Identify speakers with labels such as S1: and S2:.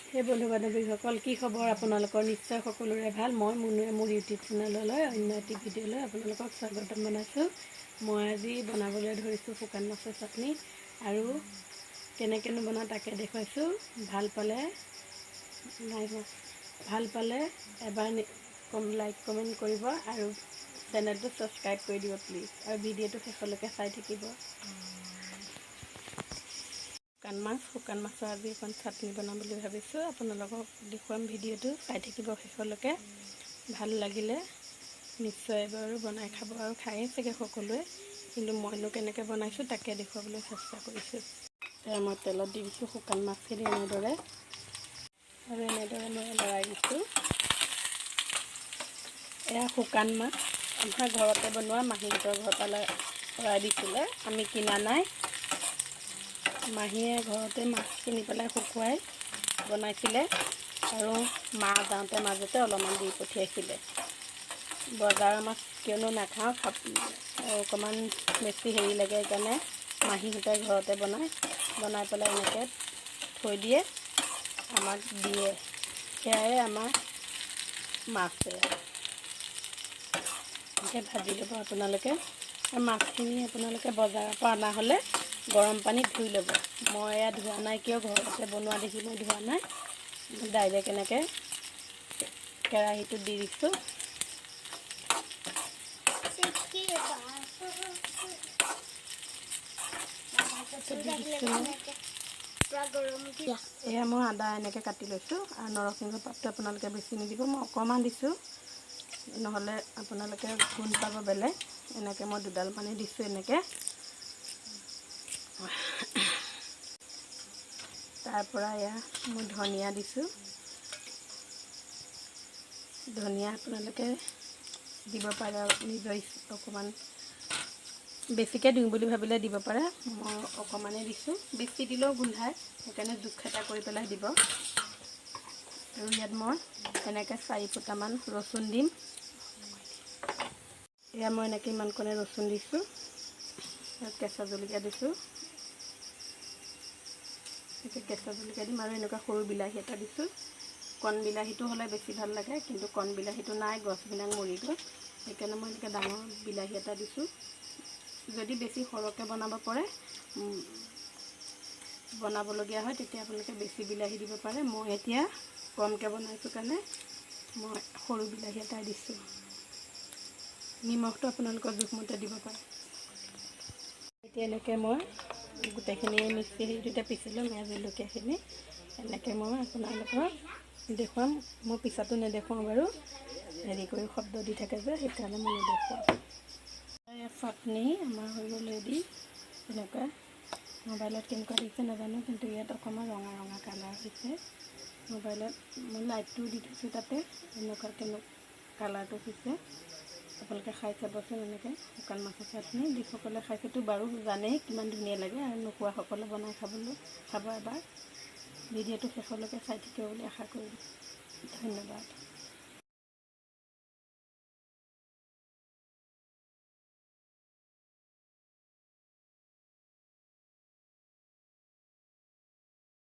S1: हे बंधु बान्धवीসকল কি খবৰ আপোনালোকৰ নিশ্চয় সকলোৰে ভাল মই মুনুৱে মোৰ ইউটিউব চেনেললৈ অন্য এটি ভিডিঅ'লৈ আপোনালোকক স্বাগতম জনাইছোঁ মই আজি বনাবলৈ ধৰিছোঁ শুকান মাছৰ চাটনি আৰু কেনেকৈ বনাওঁ তাকে দেখুৱাইছোঁ ভাল পালে এবাৰ লাইক কমেণ্ট কৰিব আৰু চেনেলটো সাবস্ক্ৰাইব কৰি দিব প্লিজ আৰু ভিডিঅ'টো শেষলৈকে চাই থাকিব শুকান মাছৰ আজি এখন চাটনি বনাম বুলি ভাবিছোঁ আপোনালোকক দেখুৱাম ভিডিঅ'টো চাই থাকিব শেষলৈকে ভাল লাগিলে নিশ্চয় এবাৰ বনাই খাব আৰু খায়েই চাগে সকলোৱে কিন্তু মইনো কেনেকৈ বনাইছোঁ তাকে দেখুৱাবলৈ চেষ্টা কৰিছোঁ এতিয়া মই তেলত দি দিছোঁ শুকান মাছখিনি এনেদৰে আৰু এনেদৰে মই লৰাই দিছোঁ এয়া শুকান মাছ আমাৰ ঘৰতে বনোৱা মাহীহঁতৰ ঘৰৰ পৰা লৰাই দিছিলে আমি কিনা নাই মাহীয়ে ঘৰতে মাছ কিনি পেলাই শুকুৱাই বনাইছিলে আৰু মা যাওঁতে মাজতে অলপমান দি পঠিয়াইছিলে বজাৰৰ মাছ কিয়নো নাখাওঁ অকণমান বেছি হেৰি লাগে সেইকাৰণে মাহীহঁতে ঘৰতে বনাই পেলাই এনেকৈ থৈ দিয়ে আমাক দিয়ে সেয়াই আমাৰ মাছ এনেকৈ ভাজি ল'ব আপোনালোকে আৰু মাছখিনি আপোনালোকে বজাৰৰ পৰা অনা হ'লে গৰম পানীত ধুই ল'ব মই এয়া ধোৱা নাই কিয় ঘৰতে বনোৱা দেখি মই ধোৱা নাই ডাইৰেক্ট এনেকৈ কেৰাহীটোত দি দিছোঁ এয়া মই আদা এনেকৈ কাটি লৈছোঁ আৰু নৰসিংহ পাতটো আপোনালোকে বেছি নিদিব মই অকণমান দিছোঁ নহ'লে আপোনালোকে গোন্ধ পাব বেলেগ এনেকৈ মই দুডাল মানে দিছোঁ এনেকৈ তাৰপৰা এয়া মই ধনিয়া দিছোঁ ধনিয়া আপোনালোকে দিব পাৰে নিজৰ অকণমান বেছিকৈ দিওঁ বুলি ভাবিলে দিব পাৰে মই অকণমানেই দিছোঁ বেছি দিলেও গোন্ধায় সেইকাৰণে জোখ এটা কৰি পেলাই দিব আৰু ইয়াত মই এনেকৈ 4 ফুটামান ৰচুন দিম এয়া মই এনেকৈ ইমানকণে ৰচুন দিছোঁ কেঁচা জলকীয়া দিছোঁ কেঁচা জলকীয়া দিম আৰু এনেকুৱা সৰু বিলাহী এটা দিছোঁ কণ বিলাহীটো হ'লে বেছি ভাল লাগে কিন্তু কণ বিলাহীটো নাই গছবিলাক মৰি গ'ল সেইকাৰণে মই এনেকৈ ডাঙৰ বিলাহী এটা দিছোঁ যদি বেছি সৰহকৈ বনাবলগীয়া হয় তেতিয়া আপোনালোকে বেছি বিলাহী দিব পাৰে মই এতিয়া কমকৈ বনাইছোঁ কাৰণে মই সৰু বিলাহী এটা দিছোঁ নিমখটো আপোনালোকৰ জোখমতে দিব পাৰে এতিয়া এনেকৈ মই গোটেইখিনি মিক্সি হেৰিটোতে পিচি ল'ম এয়া জলকীয়াখিনি এনেকৈ মই আপোনালোকক দেখুৱাম মই পিছতো নেদেখুৱাওঁ বাৰু হেৰি কৰি শব্দ দি থাকে যে সেইকাৰণে মই নেদেখুৱাওঁ চাটনি আমাৰ হৈ গ'ল ৰেডি এনেকুৱা মোবাইলত কেনেকুৱা দিছে নাজানো কিন্তু ইয়াত অকণমান ৰঙা ৰঙা কালাৰ হৈছে মোবাইলত মই লাইটটো দি থৈছোঁ তাতে এনেকুৱা কালাৰটো হৈছে আপোনালোকে খাই চাবচোন এনেকৈ শুকান মাছৰ চাটনি যিসকলে খাইছেতো বাৰু জানেই কিমান ধুনীয়া লাগে আৰু নোখোৱাসকলে বনাই খাব এবাৰ ভিডিঅ'টো শেষলৈকে চাই থাকিব বুলি আশা কৰিলোঁ ধন্যবাদ